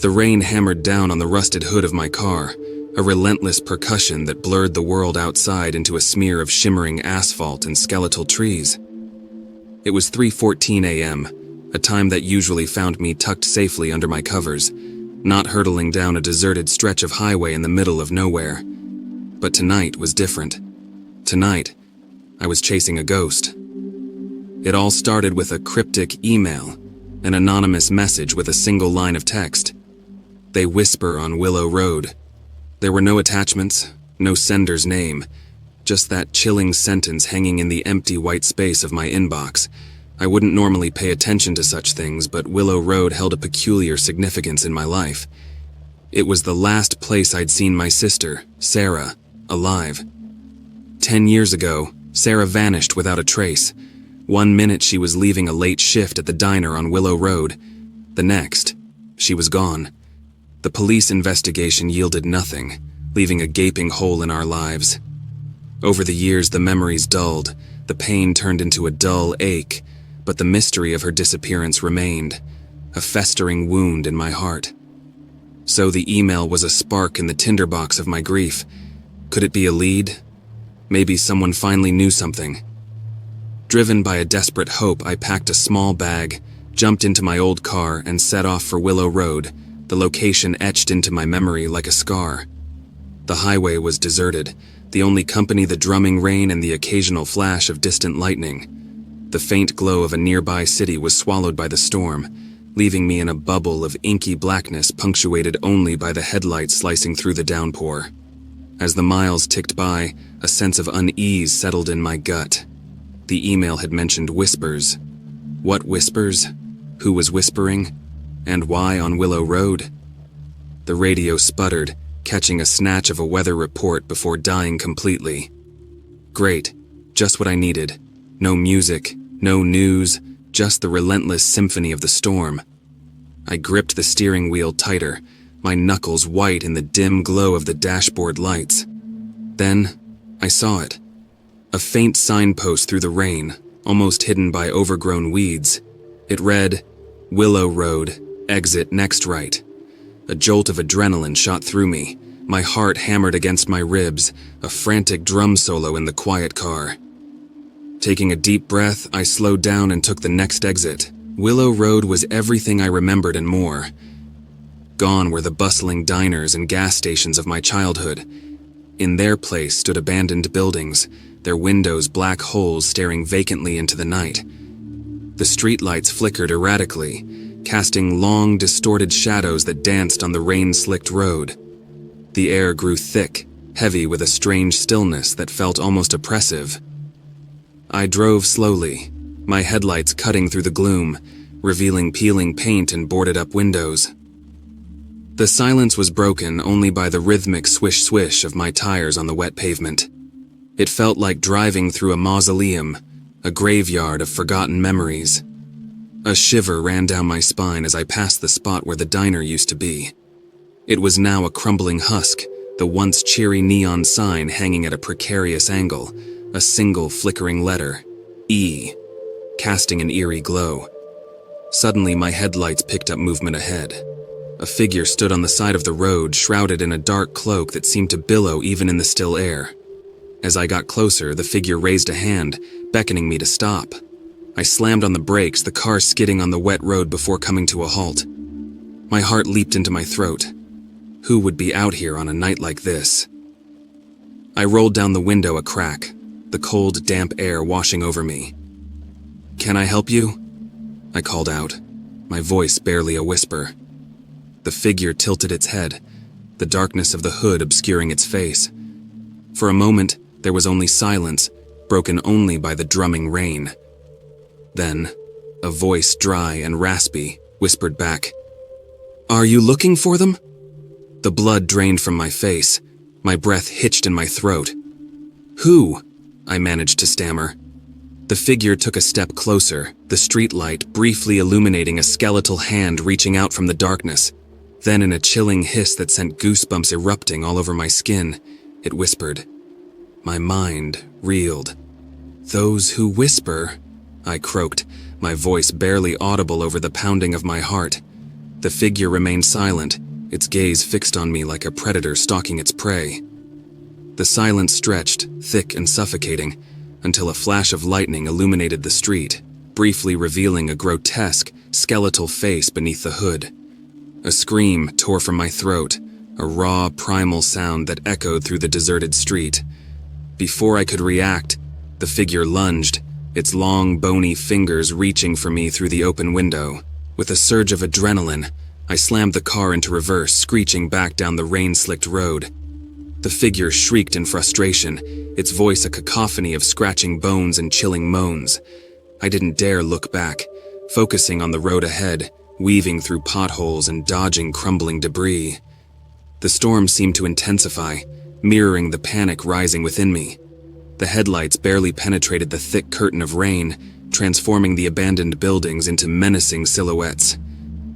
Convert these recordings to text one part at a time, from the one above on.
The rain hammered down on the rusted hood of my car, a relentless percussion that blurred the world outside into a smear of shimmering asphalt and skeletal trees. It was 3:14 a.m., a time that usually found me tucked safely under my covers, not hurtling down a deserted stretch of highway in the middle of nowhere. But tonight was different. Tonight, I was chasing a ghost. It all started with a cryptic email, an anonymous message with a single line of text. "They whisper on Willow Road." There were no attachments, no sender's name, just that chilling sentence hanging in the empty white space of my inbox. I wouldn't normally pay attention to such things, but Willow Road held a peculiar significance in my life. It was the last place I'd seen my sister, Sarah, alive. 10 years ago, Sarah vanished without a trace. One minute she was leaving a late shift at the diner on Willow Road. The next, she was gone. The police investigation yielded nothing, leaving a gaping hole in our lives. Over the years, the memories dulled, the pain turned into a dull ache, but the mystery of her disappearance remained, a festering wound in my heart. So the email was a spark in the tinderbox of my grief. Could it be a lead? Maybe someone finally knew something. Driven by a desperate hope, I packed a small bag, jumped into my old car, and set off for Willow Road, the location etched into my memory like a scar. The highway was deserted, the only company the drumming rain and the occasional flash of distant lightning. The faint glow of a nearby city was swallowed by the storm, leaving me in a bubble of inky blackness punctuated only by the headlights slicing through the downpour. As the miles ticked by, a sense of unease settled in my gut. The email had mentioned whispers. What whispers? Who was whispering? And why on Willow Road? The radio sputtered, catching a snatch of a weather report before dying completely. Great, just what I needed. No music, no news, just the relentless symphony of the storm. I gripped the steering wheel tighter, my knuckles white in the dim glow of the dashboard lights. Then, I saw it. A faint signpost through the rain, almost hidden by overgrown weeds. It read, "Willow Road, exit next right." A jolt of adrenaline shot through me. My heart hammered against my ribs, a frantic drum solo in the quiet car. Taking a deep breath, I slowed down and took the next exit. Willow Road was everything I remembered and more. Gone were the bustling diners and gas stations of my childhood. In their place stood abandoned buildings, their windows black holes staring vacantly into the night. The streetlights flickered erratically, casting long, distorted shadows that danced on the rain-slicked road. The air grew thick, heavy with a strange stillness that felt almost oppressive. I drove slowly, my headlights cutting through the gloom, revealing peeling paint and boarded-up windows. The silence was broken only by the rhythmic swish-swish of my tires on the wet pavement. It felt like driving through a mausoleum, a graveyard of forgotten memories. A shiver ran down my spine as I passed the spot where the diner used to be. It was now a crumbling husk, the once cheery neon sign hanging at a precarious angle, a single flickering letter, E, casting an eerie glow. Suddenly, my headlights picked up movement ahead. A figure stood on the side of the road, shrouded in a dark cloak that seemed to billow even in the still air. As I got closer, the figure raised a hand, beckoning me to stop. I slammed on the brakes, the car skidding on the wet road before coming to a halt. My heart leaped into my throat. Who would be out here on a night like this? I rolled down the window a crack, the cold, damp air washing over me. "Can I help you?" I called out, my voice barely a whisper. The figure tilted its head, the darkness of the hood obscuring its face. For a moment, there was only silence, broken only by the drumming rain. Then, a voice dry and raspy whispered back, "Are you looking for them?" The blood drained from my face, my breath hitched in my throat. "Who?" I managed to stammer. The figure took a step closer, the streetlight briefly illuminating a skeletal hand reaching out from the darkness. Then, in a chilling hiss that sent goosebumps erupting all over my skin, it whispered. My mind reeled. "Those who whisper," I croaked, my voice barely audible over the pounding of my heart. The figure remained silent, its gaze fixed on me like a predator stalking its prey. The silence stretched, thick and suffocating, until a flash of lightning illuminated the street, briefly revealing a grotesque, skeletal face beneath the hood. A scream tore from my throat, a raw, primal sound that echoed through the deserted street. Before I could react, the figure lunged, its long, bony fingers reaching for me through the open window. With a surge of adrenaline, I slammed the car into reverse, screeching back down the rain-slicked road. The figure shrieked in frustration, its voice a cacophony of scratching bones and chilling moans. I didn't dare look back, focusing on the road ahead, weaving through potholes and dodging crumbling debris. The storm seemed to intensify, mirroring the panic rising within me. The headlights barely penetrated the thick curtain of rain, transforming the abandoned buildings into menacing silhouettes.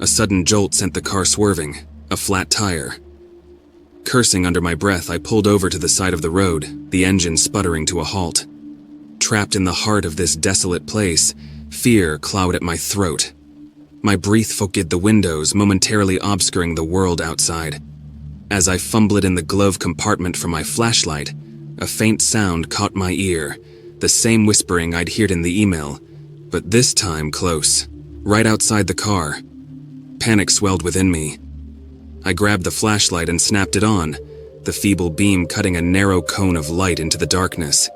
A sudden jolt sent the car swerving, a flat tire. Cursing under my breath, I pulled over to the side of the road, the engine sputtering to a halt. Trapped in the heart of this desolate place, fear clawed at my throat. My breath fogged the windows, momentarily obscuring the world outside. As I fumbled in the glove compartment for my flashlight, a faint sound caught my ear, the same whispering I'd heard in the email, but this time close, right outside the car. Panic swelled within me. I grabbed the flashlight and snapped it on, the feeble beam cutting a narrow cone of light into the darkness.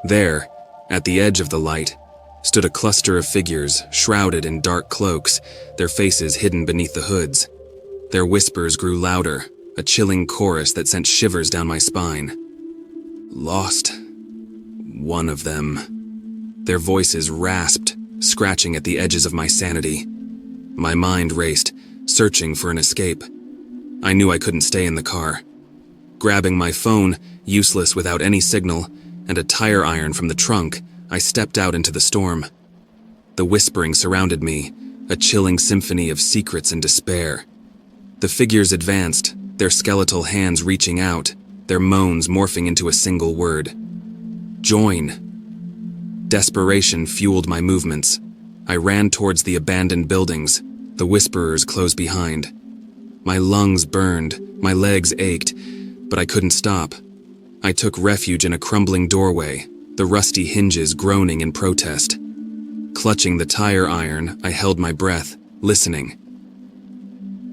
There, at the edge of the light, stood a cluster of figures shrouded in dark cloaks, their faces hidden beneath the hoods. Their whispers grew louder, a chilling chorus that sent shivers down my spine. Lost. One of them. Their voices rasped, scratching at the edges of my sanity. My mind raced, searching for an escape. I knew I couldn't stay in the car. Grabbing my phone, useless without any signal, and a tire iron from the trunk, I stepped out into the storm. The whispering surrounded me, a chilling symphony of secrets and despair. The figures advanced, their skeletal hands reaching out, their moans morphing into a single word. Join. Desperation fueled my movements. I ran towards the abandoned buildings, the whisperers close behind. My lungs burned, my legs ached, but I couldn't stop. I took refuge in a crumbling doorway, the rusty hinges groaning in protest. Clutching the tire iron, I held my breath, listening.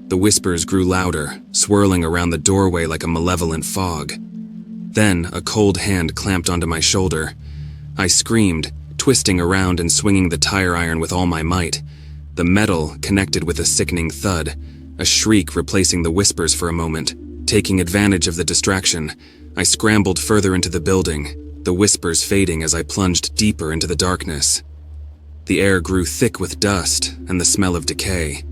The whispers grew louder, swirling around the doorway like a malevolent fog. Then, a cold hand clamped onto my shoulder. I screamed, twisting around and swinging the tire iron with all my might. The metal connected with a sickening thud, a shriek replacing the whispers for a moment. Taking advantage of the distraction, I scrambled further into the building, the whispers fading as I plunged deeper into the darkness. The air grew thick with dust and the smell of decay.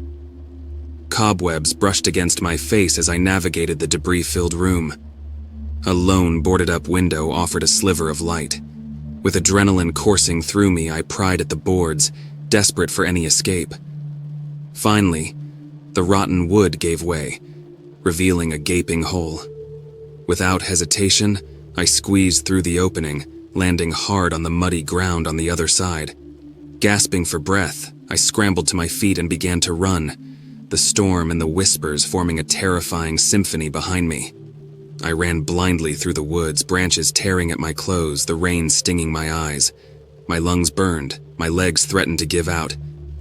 Cobwebs brushed against my face as I navigated the debris-filled room. A lone boarded-up window offered a sliver of light. With adrenaline coursing through me, I pried at the boards, desperate for any escape. Finally, the rotten wood gave way, revealing a gaping hole. Without hesitation, I squeezed through the opening, landing hard on the muddy ground on the other side. Gasping for breath, I scrambled to my feet and began to run, the storm and the whispers forming a terrifying symphony behind me. I ran blindly through the woods, branches tearing at my clothes, the rain stinging my eyes. My lungs burned, my legs threatened to give out,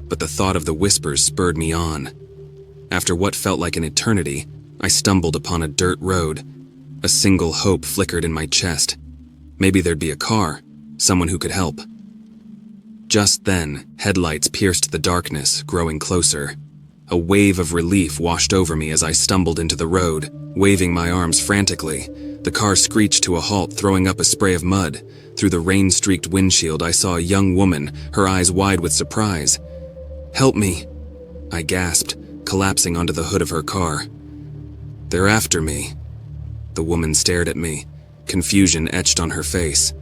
but the thought of the whispers spurred me on. After what felt like an eternity, I stumbled upon a dirt road. A single hope flickered in my chest. Maybe there'd be a car, someone who could help. Just then, headlights pierced the darkness, growing closer. A wave of relief washed over me as I stumbled into the road, waving my arms frantically. The car screeched to a halt, throwing up a spray of mud. Through the rain-streaked windshield, I saw a young woman, her eyes wide with surprise. "Help me," I gasped, collapsing onto the hood of her car. "They're after me." The woman stared at me, confusion etched on her face.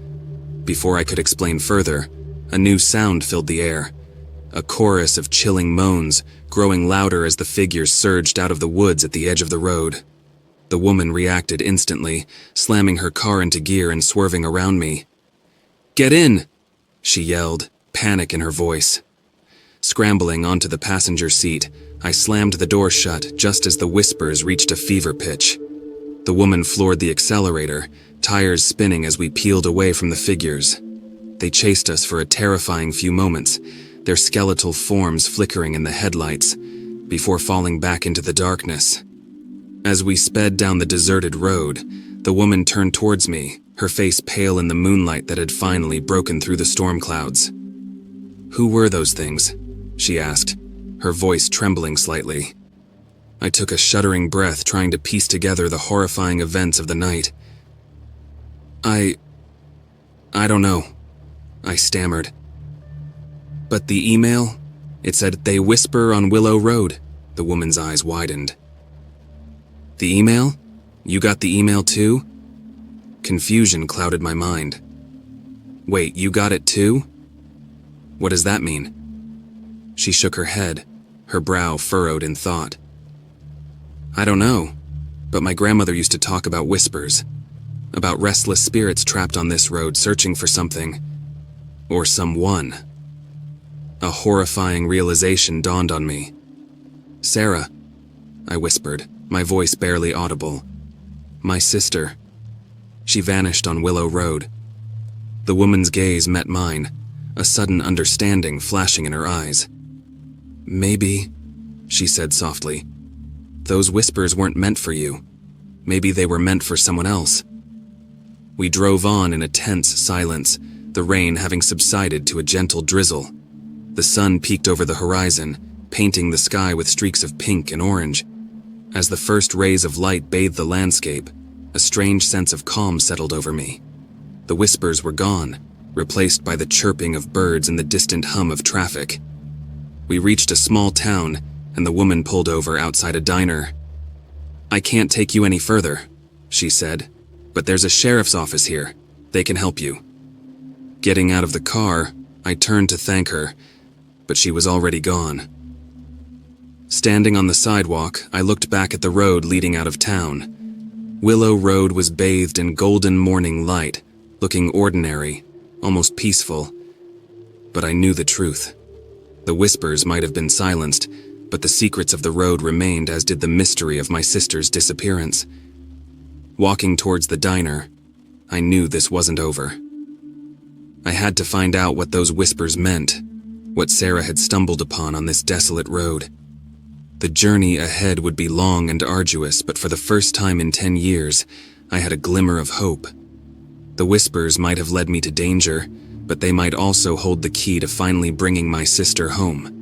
Before I could explain further, a new sound filled the air. A chorus of chilling moans, growing louder as the figures surged out of the woods at the edge of the road. The woman reacted instantly, slamming her car into gear and swerving around me. "Get in!" she yelled, panic in her voice. Scrambling onto the passenger seat, I slammed the door shut just as the whispers reached a fever pitch. The woman floored the accelerator, tires spinning as we peeled away from the figures. They chased us for a terrifying few moments, their skeletal forms flickering in the headlights, before falling back into the darkness. As we sped down the deserted road, the woman turned towards me, her face pale in the moonlight that had finally broken through the storm clouds. "Who were those things?" she asked, her voice trembling slightly. I took a shuddering breath, trying to piece together the horrifying events of the night. I don't know," I stammered. "But the email? It said they whisper on Willow Road." The woman's eyes widened. "The email? You got the email too?" Confusion clouded my mind. "Wait, you got it too? What does that mean?" She shook her head, her brow furrowed in thought. "I don't know, but my grandmother used to talk about whispers, about restless spirits trapped on this road searching for something, or someone." A horrifying realization dawned on me. "Sarah," I whispered, my voice barely audible. "My sister. She vanished on Willow Road." The woman's gaze met mine, a sudden understanding flashing in her eyes. "Maybe," she said softly, "those whispers weren't meant for you. Maybe they were meant for someone else." We drove on in a tense silence, the rain having subsided to a gentle drizzle. The sun peeked over the horizon, painting the sky with streaks of pink and orange. As the first rays of light bathed the landscape, a strange sense of calm settled over me. The whispers were gone, replaced by the chirping of birds and the distant hum of traffic. We reached a small town, and the woman pulled over outside a diner. "I can't take you any further," she said, "but there's a sheriff's office here. They can help you." Getting out of the car, I turned to thank her, but she was already gone. Standing on the sidewalk, I looked back at the road leading out of town. Willow Road was bathed in golden morning light, looking ordinary, almost peaceful. But I knew the truth. The whispers might have been silenced, but the secrets of the road remained, as did the mystery of my sister's disappearance. Walking towards the diner, I knew this wasn't over. I had to find out what those whispers meant, what Sarah had stumbled upon on this desolate road. The journey ahead would be long and arduous, but for the first time in 10 years, I had a glimmer of hope. The whispers might have led me to danger, but they might also hold the key to finally bringing my sister home.